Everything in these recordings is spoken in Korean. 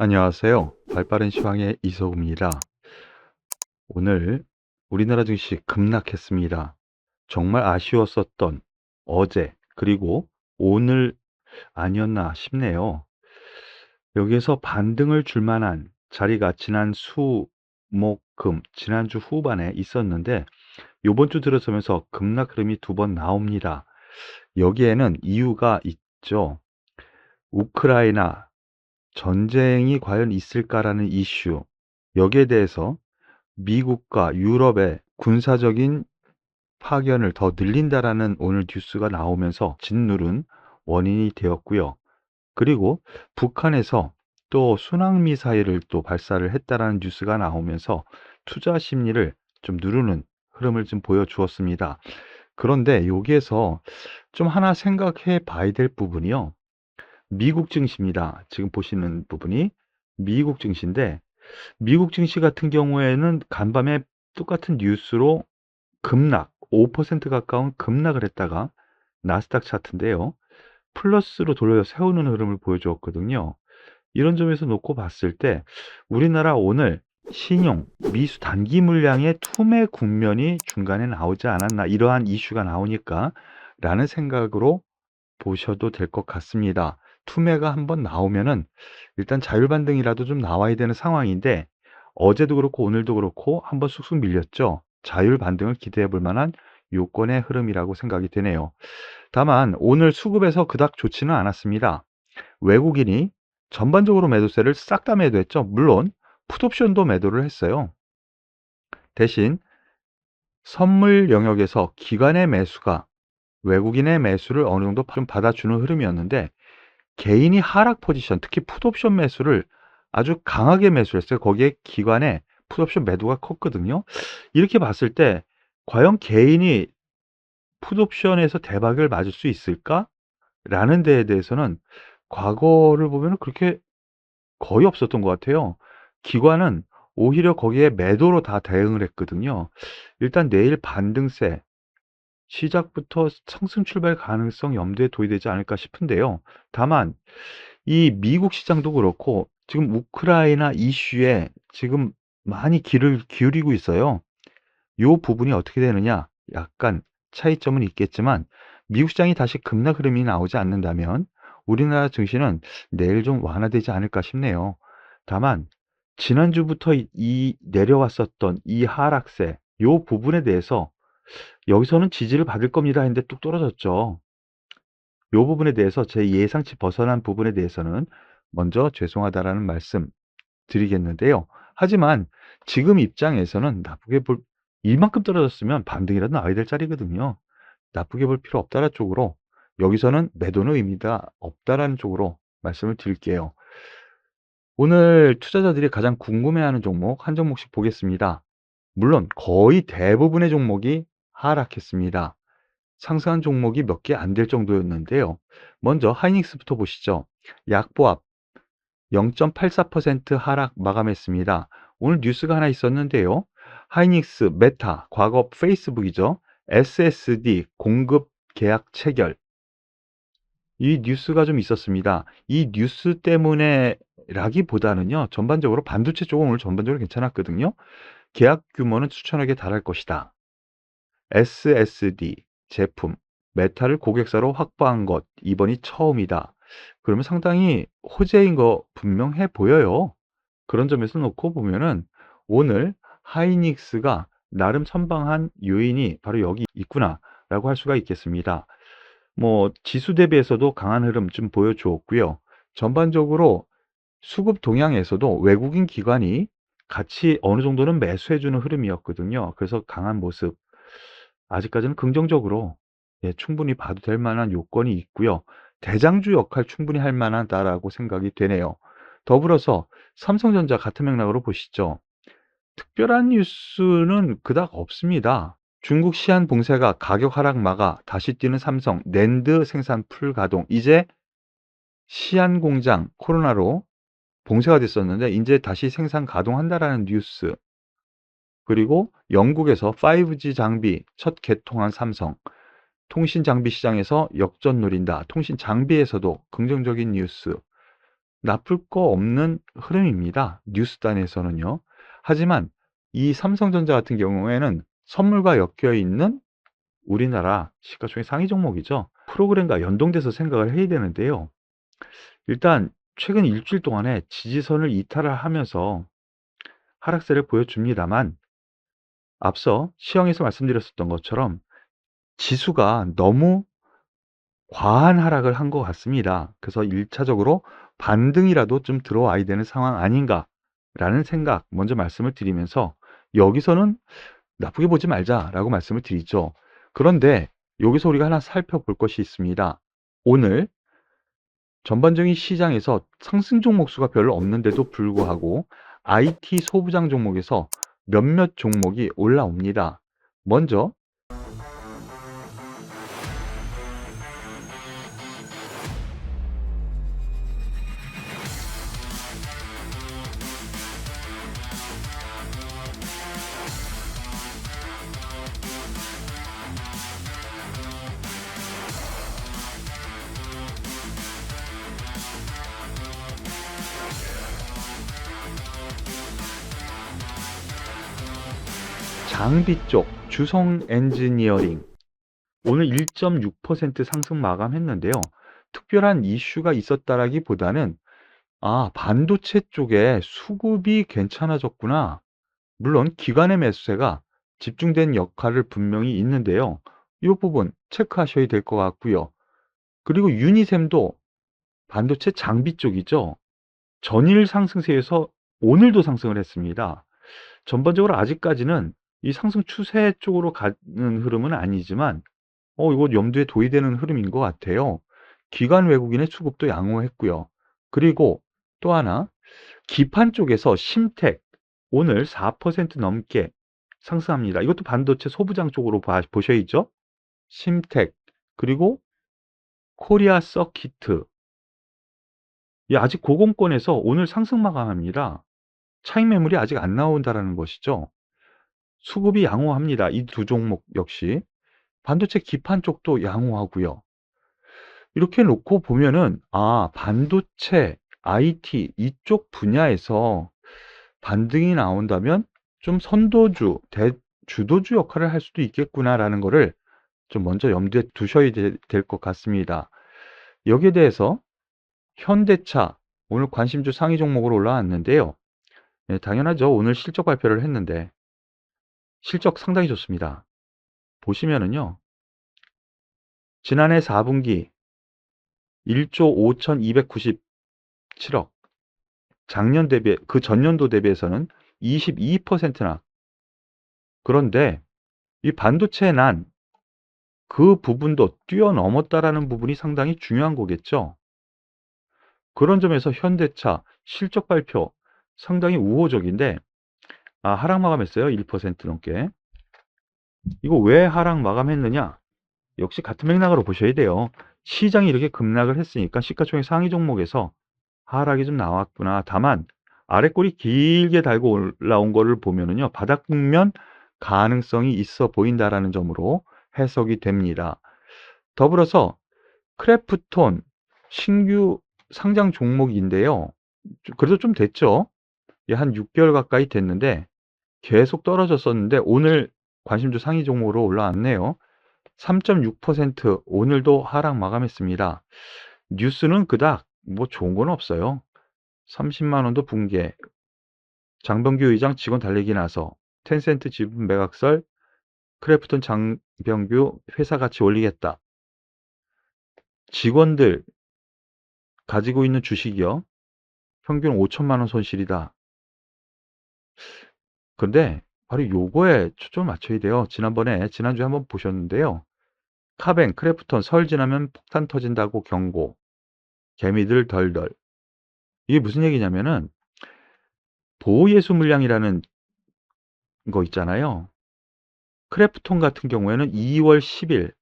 안녕하세요. 발빠른 시황의 이소구입니다. 오늘 우리나라 증시 급락했습니다. 정말 아쉬웠었던 어제 그리고 오늘 아니었나 싶네요. 여기에서 반등을 줄 만한 자리가 지난 수, 목, 금, 지난주 후반에 있었는데 요번 주 들어서면서 급락 흐름이 두 번 나옵니다. 여기에는 이유가 있죠. 우크라이나 전쟁이 과연 있을까라는 이슈, 여기에 대해서 미국과 유럽의 군사적인 파견을 더 늘린다라는 오늘 뉴스가 나오면서 짓누른 원인이 되었고요. 그리고 북한에서 또 순항미사일을 또 발사를 했다라는 뉴스가 나오면서 투자 심리를 좀 누르는 흐름을 좀 보여주었습니다. 그런데 여기에서 좀 하나 생각해 봐야 될 부분이요. 미국 증시입니다. 지금 보시는 부분이 미국 증시인데 미국 증시 같은 경우에는 간밤에 똑같은 뉴스로 급락, 5% 가까운 급락을 했다가 나스닥 차트인데요. 플러스로 돌려 세우는 흐름을 보여주었거든요. 이런 점에서 놓고 봤을 때 우리나라 오늘 신용, 미수 단기 물량의 투매 국면이 중간에 나오지 않았나 이러한 이슈가 나오니까 라는 생각으로 보셔도 될 것 같습니다. 투매가 한번 나오면은 일단 자율반등이라도 좀 나와야 되는 상황인데 어제도 그렇고 오늘도 그렇고 한번 쑥쑥 밀렸죠. 자율반등을 기대해 볼 만한 요건의 흐름이라고 생각이 되네요. 다만 오늘 수급에서 그닥 좋지는 않았습니다. 외국인이 전반적으로 매도세를 싹 다 매도했죠. 물론 풋옵션도 매도를 했어요. 대신 선물 영역에서 기관의 매수가 외국인의 매수를 어느 정도 좀 받아주는 흐름이었는데 개인이 하락 포지션, 특히 풋옵션 매수를 아주 강하게 매수했어요. 거기에 기관의 풋옵션 매도가 컸거든요. 이렇게 봤을 때 과연 개인이 풋옵션에서 대박을 맞을 수 있을까? 라는 데에 대해서는 과거를 보면 그렇게 거의 없었던 것 같아요. 기관은 오히려 거기에 매도로 다 대응을 했거든요. 일단 내일 반등세, 시작부터 상승 출발 가능성 염두에 둬야 되지 않을까 싶은데요. 다만 이 미국 시장도 그렇고 지금 우크라이나 이슈에 지금 많이 귀를 기울이고 있어요. 요 부분이 어떻게 되느냐? 약간 차이점은 있겠지만 미국 시장이 다시 급락 흐름이 나오지 않는다면 우리나라 증시는 내일 좀 완화되지 않을까 싶네요. 다만 지난주부터 이 내려왔었던 이 하락세 요 부분에 대해서 여기서는 지지를 받을 겁니다 했는데 뚝 떨어졌죠. 요 부분에 대해서 제 예상치 벗어난 부분에 대해서는 먼저 죄송하다라는 말씀 드리겠는데요. 하지만 지금 입장에서는 나쁘게 볼 이만큼 떨어졌으면 반등이라도 나와야 될 자리거든요. 나쁘게 볼 필요 없다는 쪽으로 여기서는 매도는 의미가 없다라는 쪽으로 말씀을 드릴게요. 오늘 투자자들이 가장 궁금해하는 종목 한 종목씩 보겠습니다. 물론 거의 대부분의 종목이 하락했습니다. 상승한 종목이 몇 개 안 될 정도였는데요. 먼저 하이닉스부터 보시죠. 약보합 0.84% 하락 마감했습니다. 오늘 뉴스가 하나 있었는데요. 하이닉스, 메타, 과거 페이스북이죠. SSD 공급 계약 체결. 이 뉴스가 좀 있었습니다. 이 뉴스 때문에 라기보다는요. 전반적으로 반도체 쪽은 오늘 전반적으로 괜찮았거든요. 계약 규모는 수천억에 달할 것이다. SSD 제품, 메타를 고객사로 확보한 것 이번이 처음이다. 그러면 상당히 호재인 거 분명해 보여요. 그런 점에서 놓고 보면은 오늘 하이닉스가 나름 선방한 요인이 바로 여기 있구나라고 할 수가 있겠습니다. 뭐 지수 대비해서도 강한 흐름 좀 보여주었고요. 전반적으로 수급 동향에서도 외국인 기관이 같이 어느 정도는 매수해주는 흐름이었거든요. 그래서 강한 모습 아직까지는 긍정적으로 충분히 봐도 될 만한 요건이 있고요. 대장주 역할 충분히 할 만하다라고 생각이 되네요. 더불어서 삼성전자 같은 맥락으로 보시죠. 특별한 뉴스는 그닥 없습니다. 중국 시안 봉쇄가 가격 하락 막아 다시 뛰는 삼성, 낸드 생산 풀 가동. 이제 시안 공장 코로나로 봉쇄가 됐었는데 이제 다시 생산 가동한다라는 뉴스. 그리고 영국에서 5G 장비 첫 개통한 삼성. 통신 장비 시장에서 역전 노린다. 통신 장비에서도 긍정적인 뉴스. 나쁠 거 없는 흐름입니다. 뉴스단에서는요. 하지만 이 삼성전자 같은 경우에는 선물과 엮여 있는 우리나라 시가총액 상위 종목이죠. 프로그램과 연동돼서 생각을 해야 되는데요. 일단 최근 일주일 동안에 지지선을 이탈을 하면서 하락세를 보여줍니다만, 앞서 시황에서 말씀드렸었던 것처럼 지수가 너무 과한 하락을 한 것 같습니다. 그래서 1차적으로 반등이라도 좀 들어와야 되는 상황 아닌가라는 생각 먼저 말씀을 드리면서, 여기서는 나쁘게 보지 말자라고 말씀을 드리죠. 그런데 여기서 우리가 하나 살펴볼 것이 있습니다. 오늘 전반적인 시장에서 상승 종목 수가 별로 없는데도 불구하고 IT 소부장 종목에서 몇몇 종목이 올라옵니다. 먼저 장비 쪽 주성 엔지니어링 오늘 1.6% 상승 마감했는데요. 특별한 이슈가 있었다라기보다는 반도체 쪽에 수급이 괜찮아졌구나. 물론 기관의 매수세가 집중된 역할을 분명히 있는데요. 이 부분 체크하셔야 될 것 같고요. 그리고 유니셈도 반도체 장비 쪽이죠. 전일 상승세에서 오늘도 상승을 했습니다. 전반적으로 아직까지는 이 상승 추세 쪽으로 가는 흐름은 아니지만 이거 염두에 둬야 되는 흐름인 것 같아요. 기관 외국인의 수급도 양호했고요. 그리고 또 하나, 기판 쪽에서 심텍 오늘 4% 넘게 상승합니다. 이것도 반도체 소부장 쪽으로 보셔야죠. 심텍 그리고 코리아 서키트, 아직 고공권에서 오늘 상승 마감합니다. 차익 매물이 아직 안 나온다라는 것이죠. 수급이 양호합니다. 이 두 종목 역시. 반도체 기판 쪽도 양호하고요. 이렇게 놓고 보면은 반도체, IT 이쪽 분야에서 반등이 나온다면 좀 선도주, 주도주 역할을 할 수도 있겠구나라는 거를 좀 먼저 염두에 두셔야 될 것 같습니다. 여기에 대해서 현대차 오늘 관심주 상위 종목으로 올라왔는데요. 당연하죠. 오늘 실적 발표를 했는데 실적 상당히 좋습니다. 보시면은요. 지난해 4분기 1조 5,297억, 작년 대비, 그 전년도 대비해서는 22%나. 그런데 이 반도체 난 그 부분도 뛰어넘었다라는 부분이 상당히 중요한 거겠죠. 그런 점에서 현대차 실적 발표 상당히 우호적인데, 하락 마감했어요. 1% 넘게. 이거 왜 하락 마감했느냐? 역시 같은 맥락으로 보셔야 돼요. 시장이 이렇게 급락을 했으니까 시가총액 상위 종목에서 하락이 좀 나왔구나. 다만 아래꼬리 길게 달고 올라온 거를 보면은요, 바닥 국면 가능성이 있어 보인다라는 점으로 해석이 됩니다. 더불어서 크래프톤 신규 상장 종목인데요. 그래도 좀 됐죠. 한 6개월 가까이 됐는데 계속 떨어졌었는데 오늘 관심주 상위 종목으로 올라왔네요. 3.6% 오늘도 하락 마감했습니다. 뉴스는 그닥 뭐 좋은 건 없어요. 30만 원도 붕괴, 장병규 의장 직원 달리기 나서, 텐센트 지분 매각설, 크래프톤 장병규 회사 가치 올리겠다. 직원들 가지고 있는 주식이요. 평균 5천만 원 손실이다. 근데 바로 요거에 초점을 맞춰야 돼요. 지난주에 한번 보셨는데요. 카뱅, 크래프톤 설 지나면 폭탄 터진다고 경고. 개미들 덜덜. 이게 무슨 얘기냐면은 보호예수 물량이라는 거 있잖아요. 크래프톤 같은 경우에는 2월 10일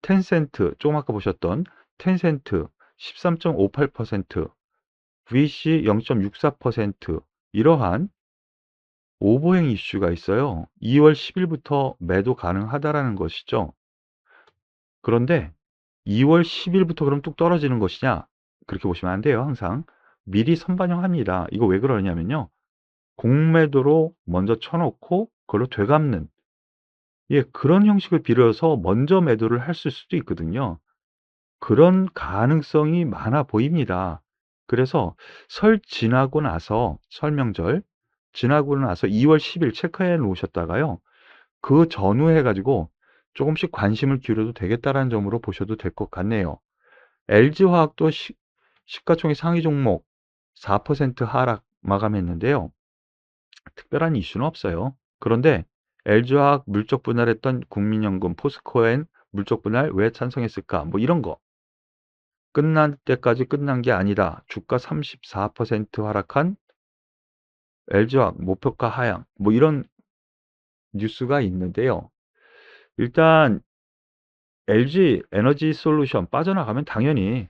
텐센트, 조금 아까 보셨던 텐센트 13.58%, VC 0.64%, 이러한 오버행 이슈가 있어요. 2월 10일부터 매도 가능하다라는 것이죠. 그런데 2월 10일부터 그럼 뚝 떨어지는 것이냐? 그렇게 보시면 안 돼요. 항상 미리 선반영합니다. 이거 왜 그러냐면요. 공매도로 먼저 쳐놓고 그걸로 되갚는, 예, 그런 형식을 빌어서 먼저 매도를 할 수도 있거든요. 그런 가능성이 많아 보입니다. 그래서 설 지나고 나서, 설 명절 지나고 나서 2월 10일 체크해 놓으셨다가요. 그 전후해 가지고 조금씩 관심을 기울여도 되겠다라는 점으로 보셔도 될 것 같네요. LG화학도 시가총액 상위 종목 4% 하락 마감했는데요. 특별한 이슈는 없어요. 그런데 LG화학 물적 분할했던 국민연금, 포스코엔 물적 분할 왜 찬성했을까? 뭐 이런 거. 끝날 때까지 끝난 게 아니다. 주가 34% 하락한 LG화학 목표가 하향. 뭐 이런 뉴스가 있는데요. 일단 LG 에너지 솔루션 빠져나가면 당연히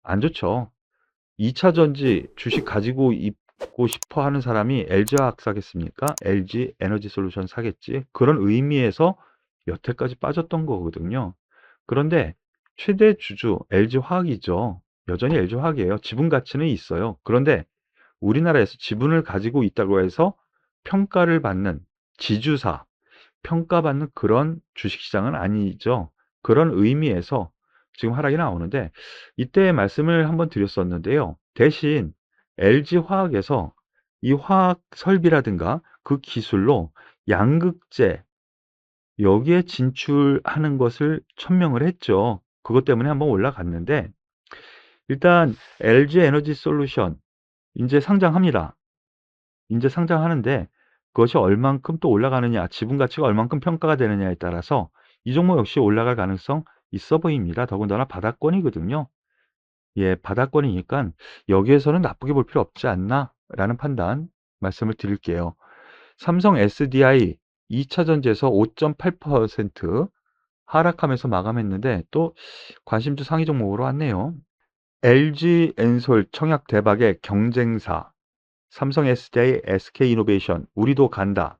안 좋죠. 2차 전지 주식 가지고 있고 싶어 하는 사람이 LG화학 사겠습니까? LG 에너지 솔루션 사겠지. 그런 의미에서 여태까지 빠졌던 거거든요. 그런데 최대 주주 LG화학이죠. 여전히 LG화학이에요. 지분 가치는 있어요. 그런데 우리나라에서 지분을 가지고 있다고 해서 평가를 받는 지주사, 평가받는 그런 주식시장은 아니죠. 그런 의미에서 지금 하락이 나오는데, 이때 말씀을 한번 드렸었는데요. 대신 LG화학에서 이 화학 설비라든가 그 기술로 양극재, 여기에 진출하는 것을 천명을 했죠. 그것 때문에 한번 올라갔는데, 일단 LG 에너지 솔루션 이제 상장합니다. 이제 상장하는데 그것이 얼만큼 또 올라가느냐, 지분 가치가 얼만큼 평가가 되느냐에 따라서 이 종목 역시 올라갈 가능성 있어 보입니다. 더군다나 바닥권이거든요. 예, 바닥권이니까 여기에서는 나쁘게 볼 필요 없지 않나라는 판단 말씀을 드릴게요. 삼성 SDI 2차 전지에서 5.8% 하락하면서 마감했는데 또 관심주 상위 종목으로 왔네요. LG 엔솔 청약 대박의 경쟁사, 삼성 SDI, SK이노베이션, 우리도 간다.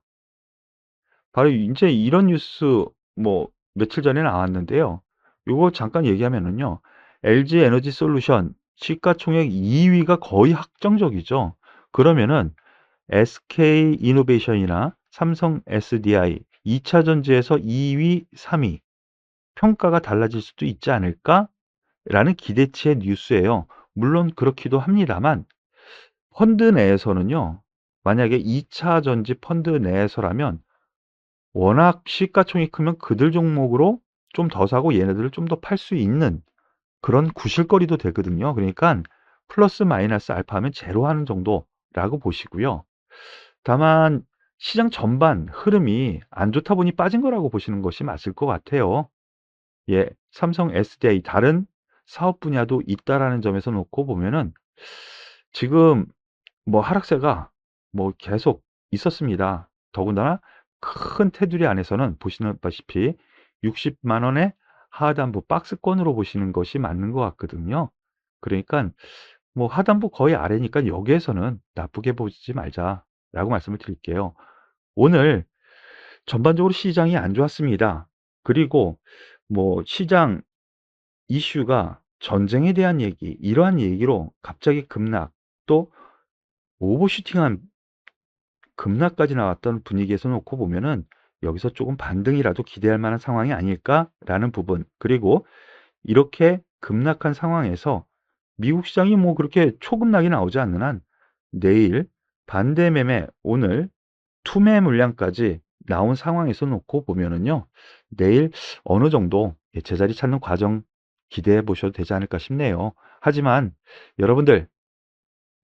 바로 이제 이런 뉴스 뭐 며칠 전에 나왔는데요. 요거 잠깐 얘기하면은요. LG 에너지 솔루션 시가총액 2위가 거의 확정적이죠. 그러면은 SK 이노베이션이나 삼성 SDI 2차 전지에서 2위, 3위 평가가 달라질 수도 있지 않을까라는 기대치의 뉴스예요. 물론 그렇기도 합니다만 펀드 내에서는요. 만약에 2차 전지 펀드 내에서라면 워낙 시가총액이 크면 그들 종목으로 좀 더 사고 얘네들을 좀 더 팔 수 있는 그런 구실거리도 되거든요. 그러니까 플러스 마이너스 알파하면 제로 하는 정도라고 보시고요. 다만 시장 전반 흐름이 안 좋다 보니 빠진 거라고 보시는 것이 맞을 것 같아요. 예, 삼성 SDI 다른 사업 분야도 있다라는 점에서 놓고 보면은 지금 뭐 하락세가 뭐 계속 있었습니다. 더군다나 큰 테두리 안에서는 보시는 바시피 60만 원의 하단부 박스권으로 보시는 것이 맞는 것 같거든요. 그러니까 뭐 하단부 거의 아래니까 여기에서는 나쁘게 보지 말자라고 말씀을 드릴게요. 오늘 전반적으로 시장이 안 좋았습니다. 그리고 뭐 시장 이슈가 전쟁에 대한 얘기, 이러한 얘기로 갑자기 급락, 또 오버슈팅한 급락까지 나왔던 분위기에서 놓고 보면은 여기서 조금 반등이라도 기대할 만한 상황이 아닐까라는 부분. 그리고 이렇게 급락한 상황에서 미국 시장이 뭐 그렇게 초급락이 나오지 않는 한 내일 반대 매매, 오늘 투매 물량까지 나온 상황에서 놓고 보면은요. 내일 어느 정도 제자리 찾는 과정 기대해 보셔도 되지 않을까 싶네요. 하지만 여러분들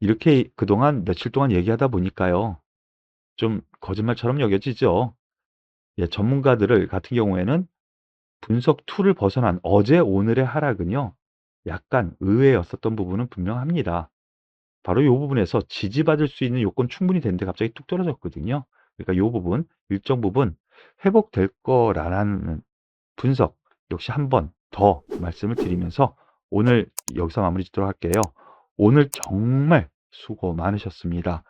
이렇게 그동안 며칠 동안 얘기하다 보니까요. 좀 거짓말처럼 여겨지죠. 예, 전문가들을 같은 경우에는 분석 툴을 벗어난 어제 오늘의 하락은요. 약간 의외였었던 부분은 분명합니다. 바로 이 부분에서 지지받을 수 있는 요건 충분히 됐는데 갑자기 뚝 떨어졌거든요. 그러니까 이 부분 일정 부분 회복될 거라는 분석 역시 한 번 더 말씀을 드리면서 오늘 여기서 마무리 짓도록 할게요. 오늘 정말 수고 많으셨습니다.